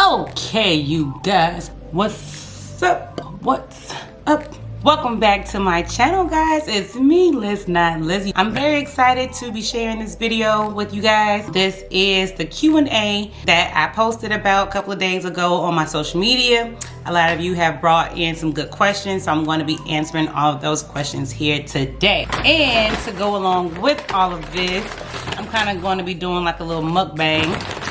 Okay, you guys, what's up? What's up? Welcome back to my channel, guys. It's me, Liz, not Lizzie. I'm very excited to be sharing this video with you guys. This is the Q&A that I posted about a couple of days ago on my social media. A lot of you have brought in some good questions, so I'm going to be answering all of those questions here today. And to go along with all of this, I'm kind of going to be doing like a little mukbang.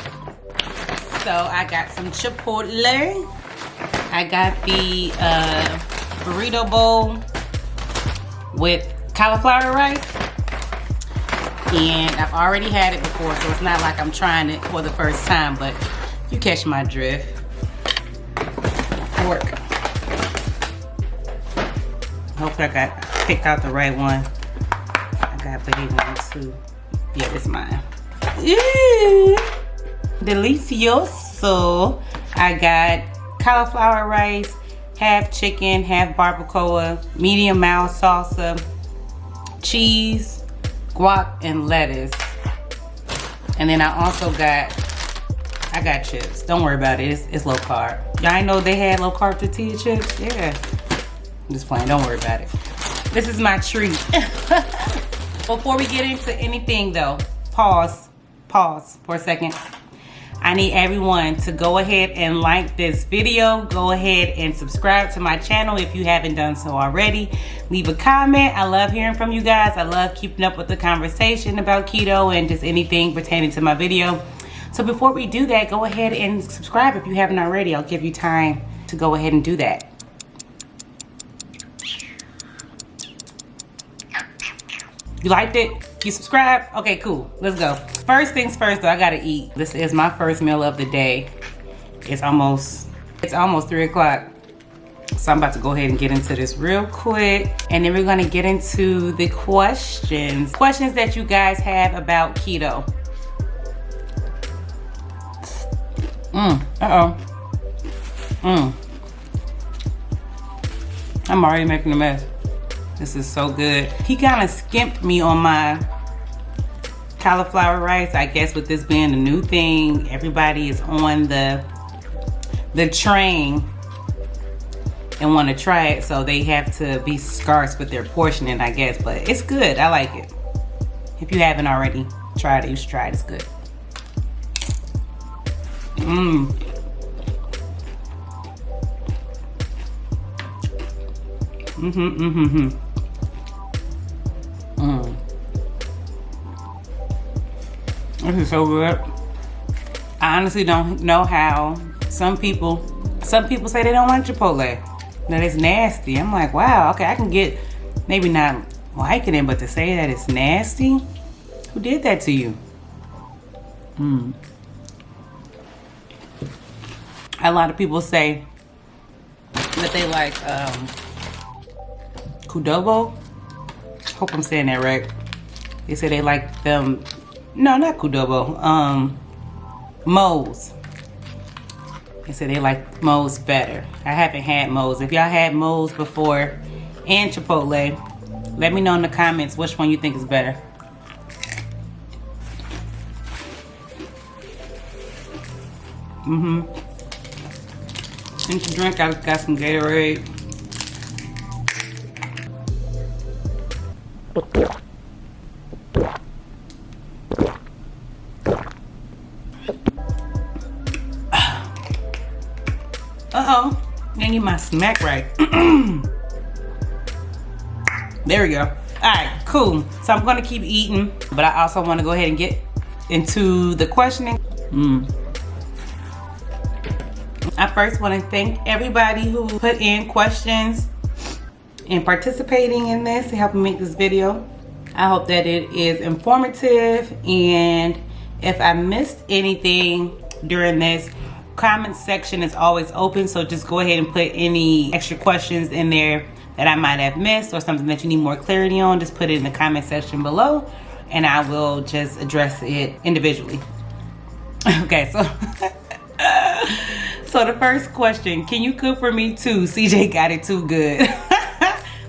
So I got some Chipotle. I got the burrito bowl with cauliflower rice. And I've already had it before, so it's not like I'm trying it for the first time, but you catch my drift. Pork. Hopefully I picked out the right one. I got baby one too. Yeah, it's mine. Ew. Delicioso. I got cauliflower rice, half chicken, half barbacoa, medium mild salsa, cheese, guac, and lettuce. And then I also got chips. Don't worry about it. It's low carb. Y'all ain't know they had low carb tortilla chips? Yeah. I'm just playing. Don't worry about it. This is my treat. Before we get into anything though, pause for a second. I need everyone to go ahead and like this video. Go ahead and subscribe to my channel if you haven't done so already. Leave a comment. I love hearing from you guys. I love keeping up with the conversation about keto and just anything pertaining to my video. So before we do that, go ahead and subscribe if you haven't already. I'll give you time to go ahead and do that. You liked it? You subscribed? Okay, cool. Let's go. First things first though, I gotta eat. This is my first meal of the day. It's almost 3 o'clock. So I'm about to go ahead and get into this real quick. And then we're gonna get into the questions. Questions that you guys have about keto. I'm already making a mess. This is so good. He kind of skimped me on my cauliflower rice. I guess with this being a new thing, everybody is on the train and want to try it, so they have to be scarce with their portioning, I guess. But it's good. I like it. If you haven't already tried it, you should try it. It's good. This is so good. I honestly don't know how some people say they don't like Chipotle, that it's nasty. I'm like, wow, okay, I can get maybe not liking it, but to say that it's nasty, who did that to you? A lot of people say that they like Kudobo. Hope I'm saying that right. They say they like them. No, not Kudobo. Moe's. They say they like Moe's better. I haven't had Moe's. If y'all had Moe's before and Chipotle, let me know in the comments which one you think is better. And to drink, I got some Gatorade. Didn't get my smack right. There we go. All right, cool. So I'm gonna keep eating, but I also want to go ahead and get into the questioning. I first want to thank everybody who put in questions and participating in this and helping make this video. I hope that it is informative, and if I missed anything during this, comment section is always open, so just go ahead and put any extra questions in there that I might have missed or something that you need more clarity on. Just put it in the comment section below and I will just address it individually. Okay, so the first question, can you cook for me too? CJ got it too good.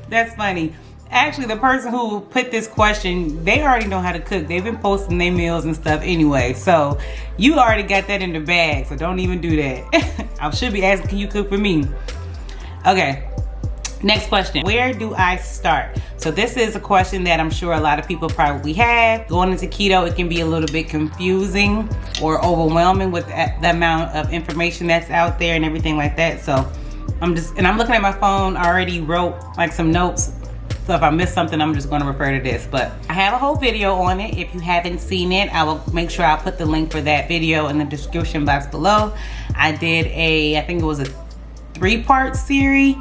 That's funny. Actually, the person who put this question, they already know how to cook. They've been posting their meals and stuff anyway. So you already got that in the bag. So don't even do that. I should be asking, can you cook for me? Okay. Next question. Where do I start? So this is a question that I'm sure a lot of people probably have. Going into keto, it can be a little bit confusing or overwhelming with the amount of information that's out there and everything like that. So I'm looking at my phone. I already wrote like some notes. So if I miss something, I'm just going to refer to this. But I have a whole video on it. If you haven't seen it, I will make sure I'll put the link for that video in the description box below. I did I think it was a 3-part series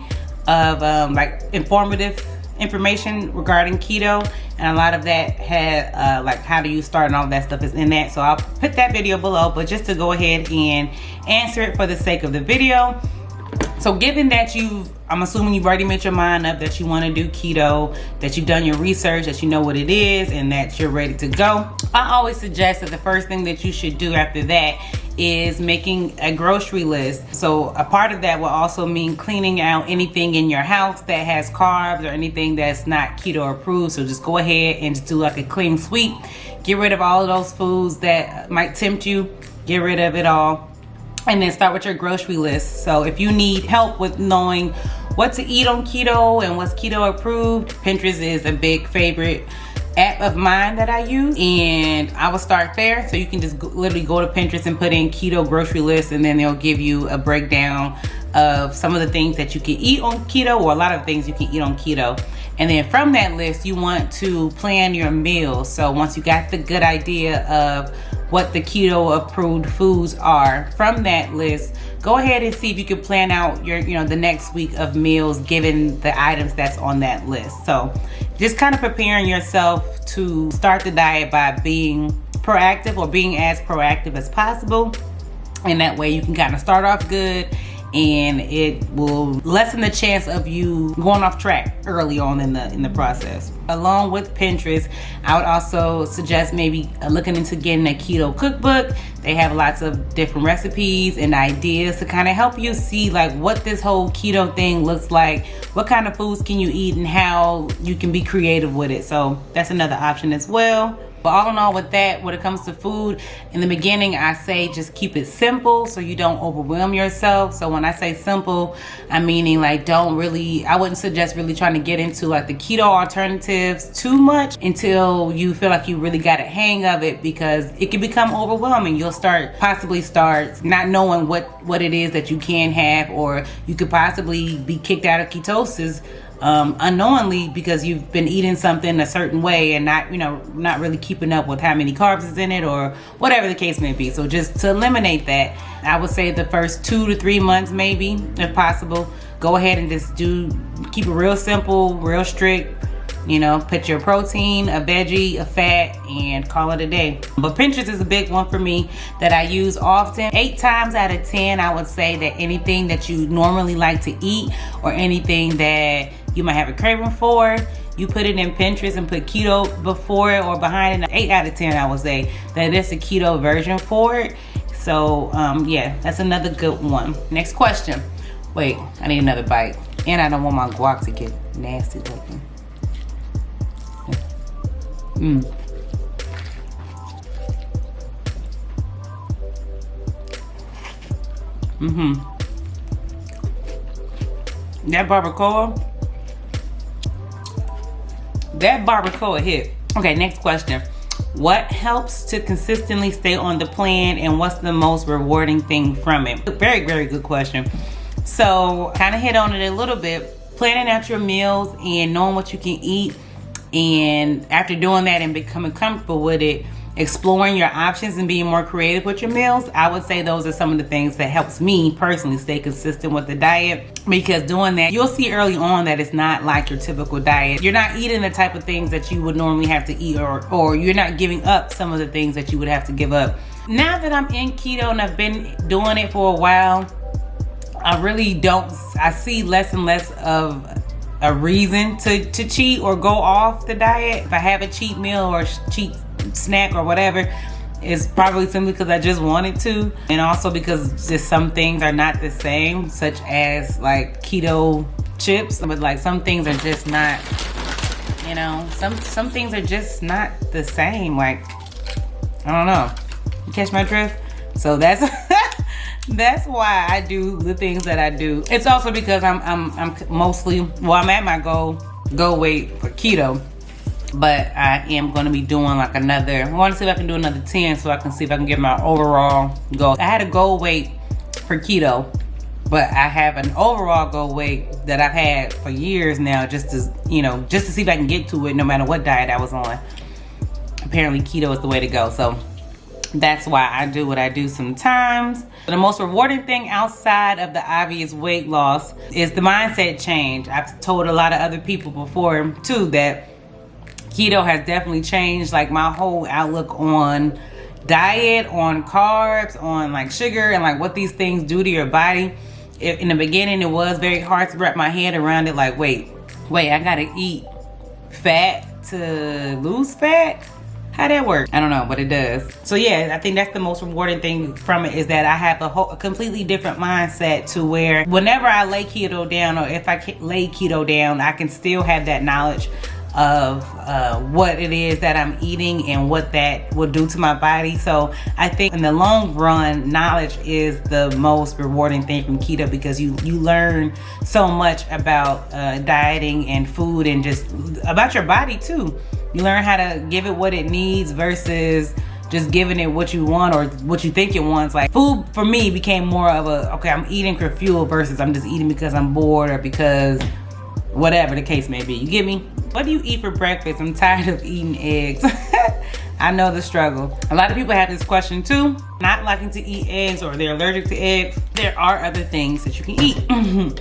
of like informative information regarding keto, and a lot of that had like how do you start and all that stuff is in that. So I'll put that video below, but just to go ahead and answer it for the sake of the video. So given that I'm assuming you've already made your mind up that you want to do keto, that you've done your research, that you know what it is, and that you're ready to go, I always suggest that the first thing that you should do after that is making a grocery list. So a part of that will also mean cleaning out anything in your house that has carbs or anything that's not keto approved. So just go ahead and just do like a clean sweep. Get rid of all of those foods that might tempt you. Get rid of it all. And then start with your grocery list. So if you need help with knowing what to eat on keto and what's keto approved, Pinterest is a big favorite app of mine that I use, and I will start there. So you can just literally go to Pinterest and put in keto grocery list, and then they'll give you a breakdown of some of the things that you can eat on keto, or a lot of things you can eat on keto. And then from that list, you want to plan your meals. So once you got the good idea of what the keto approved foods are from that list, go ahead and see if you can plan out your, the next week of meals given the items that's on that list. So just kind of preparing yourself to start the diet by being proactive, or being as proactive as possible. And that way you can kind of start off good, and it will lessen the chance of you going off track early on in the process. Along with Pinterest, I would also suggest maybe looking into getting a keto cookbook. They have lots of different recipes and ideas to kind of help you see like what this whole keto thing looks like, what kind of foods can you eat, and how you can be creative with it. So that's another option as well. But all in all, with that, when it comes to food, in the beginning, I say just keep it simple so you don't overwhelm yourself. So when I say simple, I'm meaning like I wouldn't suggest really trying to get into like the keto alternatives too much until you feel like you really got a hang of it, because it can become overwhelming. You'll possibly start not knowing what it is that you can have, or you could possibly be kicked out of ketosis unknowingly because you've been eating something a certain way and not really keeping up with how many carbs is in it, or whatever the case may be. So just to eliminate that, I would say the first 2 to 3 months, maybe, if possible, go ahead and just keep it real simple, real strict. Put your protein, a veggie, a fat, and call it a day. But Pinterest is a big one for me that I use often. 8 times out of 10, I would say that anything that you normally like to eat, or anything that you might have a craving for, you put it in Pinterest and put keto before it or behind it. 8 out of 10, I would say that it's a keto version for it. So yeah, that's another good one. Next question. Wait, I need another bite, and I don't want my guac to get nasty looking. That barbacoa hit. Okay, next question. What helps to consistently stay on the plan, and what's the most rewarding thing from it? Very, very good question. So kind of hit on it a little bit. Planning out your meals and knowing what you can eat, and after doing that and becoming comfortable with it, exploring your options and being more creative with your meals, I would say those are some of the things that helps me personally stay consistent with the diet. Because doing that, you'll see early on that it's not like your typical diet. You're not eating the type of things that you would normally have to eat, or you're not giving up some of the things that you would have to give up. Now that I'm in keto and I've been doing it for a while, I see less and less of a reason to cheat or go off the diet. If I have a cheat meal or cheat snack or whatever, it's probably simply because I just wanted to, and also because just some things are not the same, such as like keto chips. But like some things are just not You know, some things are just not the same. Like, I don't know. You catch my drift? So that's that's why I do the things that I do. It's also because I'm mostly, well, I'm at my goal weight for keto, but I am going to be doing like another, I want to see if I can do another 10 so I can see if I can get my overall goal. I had a goal weight for keto, but I have an overall goal weight that I've had for years now, just to, you know, just to see if I can get to it no matter what diet I was on. Apparently keto is the way to go. So that's why I do what I do sometimes. The most rewarding thing outside of the obvious weight loss is the mindset change. I've told a lot of other people before too that keto has definitely changed like my whole outlook on diet, on carbs, on like sugar, and like what these things do to your body. In the beginning, it was very hard to wrap my head around it. Like, wait, I gotta eat fat to lose fat? How that work? I don't know, but it does. So yeah, I think that's the most rewarding thing from it, is that I have a completely different mindset to where whenever I lay keto down, or if I lay keto down, I can still have that knowledge of what it is that I'm eating and what that will do to my body. So I think in the long run, knowledge is the most rewarding thing from keto, because you learn so much about dieting and food, and just about your body too. You learn how to give it what it needs versus just giving it what you want or what you think it wants. Like, food for me became more of a, okay, I'm eating for fuel versus I'm just eating because I'm bored or because whatever the case may be. You get me? What do you eat for breakfast? I'm tired of eating eggs. I know the struggle. A lot of people have this question too. Not liking to eat eggs, or they're allergic to eggs. There are other things that you can eat.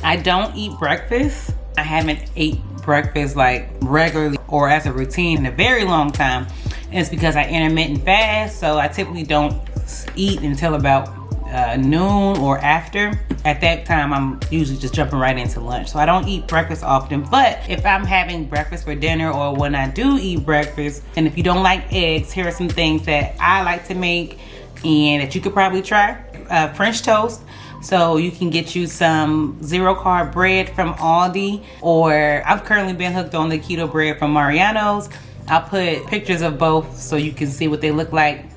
I don't eat breakfast. I haven't ate breakfast like regularly or as a routine in a very long time. And it's because I intermittent fast, so I typically don't eat until about noon or after. At that time, I'm usually just jumping right into lunch. So I don't eat breakfast often, but if I'm having breakfast for dinner, or when I do eat breakfast, and if you don't like eggs, here are some things that I like to make and that you could probably try. French toast. So you can get you some 0-carb bread from Aldi, or I've currently been hooked on the keto bread from Mariano's. I'll put pictures of both so you can see what they look like.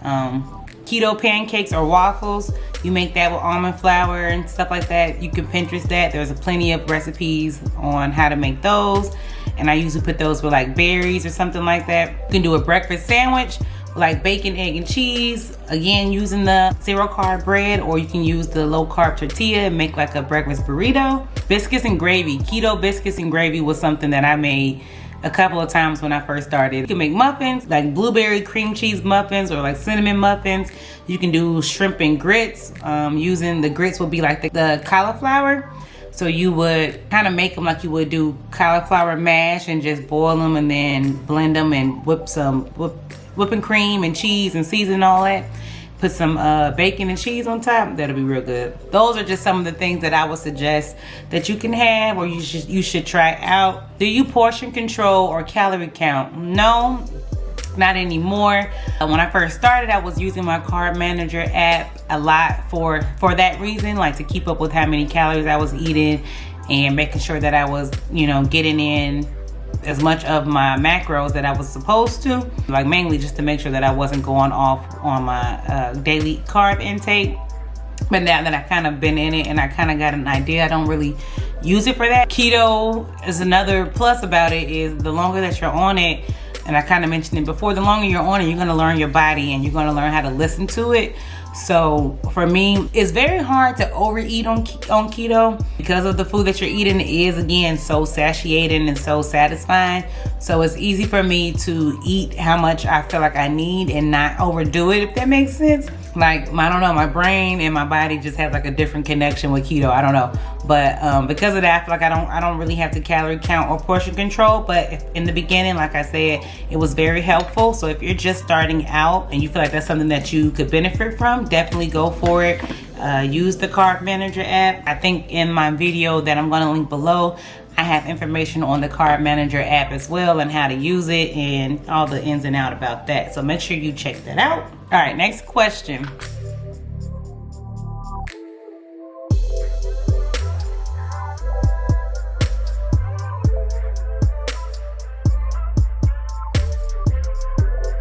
Keto pancakes or waffles, you make that with almond flour and stuff like that. You can Pinterest that. There's plenty of recipes on how to make those, and I usually put those with like berries or something like that. You can do a breakfast sandwich like bacon, egg, and cheese, again using the 0-carb bread, or you can use the low-carb tortilla and make like a breakfast burrito. Biscuits and gravy. Keto biscuits and gravy was something that I made a couple of times when I first started. You can make muffins, like blueberry cream cheese muffins or like cinnamon muffins. You can do shrimp and grits. Using the grits will be like the cauliflower. So you would kind of make them like you would do cauliflower mash, and just boil them and then blend them and whipping cream and cheese and season all that. Put some bacon and cheese on top. That'll be real good. Those are just some of the things that I would suggest that you can have, or you should try out. Do you portion control or calorie count? No, not anymore. When I first started, I was using my Carb Manager app a lot for that reason, like to keep up with how many calories I was eating and making sure that I was, you know, getting in as much of my macros that I was supposed to, like mainly just to make sure that I wasn't going off on my daily carb intake. But now that I kind of been in it and I kind of got an idea, I don't really use it for that. Keto is another plus about it, is the longer that you're on it, and I kind of mentioned it before, the longer you're on it, you're going to learn your body and you're going to learn how to listen to it. So for me, it's very hard to overeat on keto, because of the food that you're eating is, again, so satiating and so satisfying. So it's easy for me to eat how much I feel like I need and not overdo it, if that makes sense. Like, I don't know, my brain and my body just have like a different connection with keto. I don't know. But because of that, I feel like I don't really have to calorie count or portion control. But in the beginning, like I said, it was very helpful. So if you're just starting out and you feel like that's something that you could benefit from, definitely go for it. Use the Carb Manager app. I think in my video that I'm going to link below, I have information on the Carb Manager app as well, and how to use it and all the ins and outs about that. So make sure you check that out. All right, next question.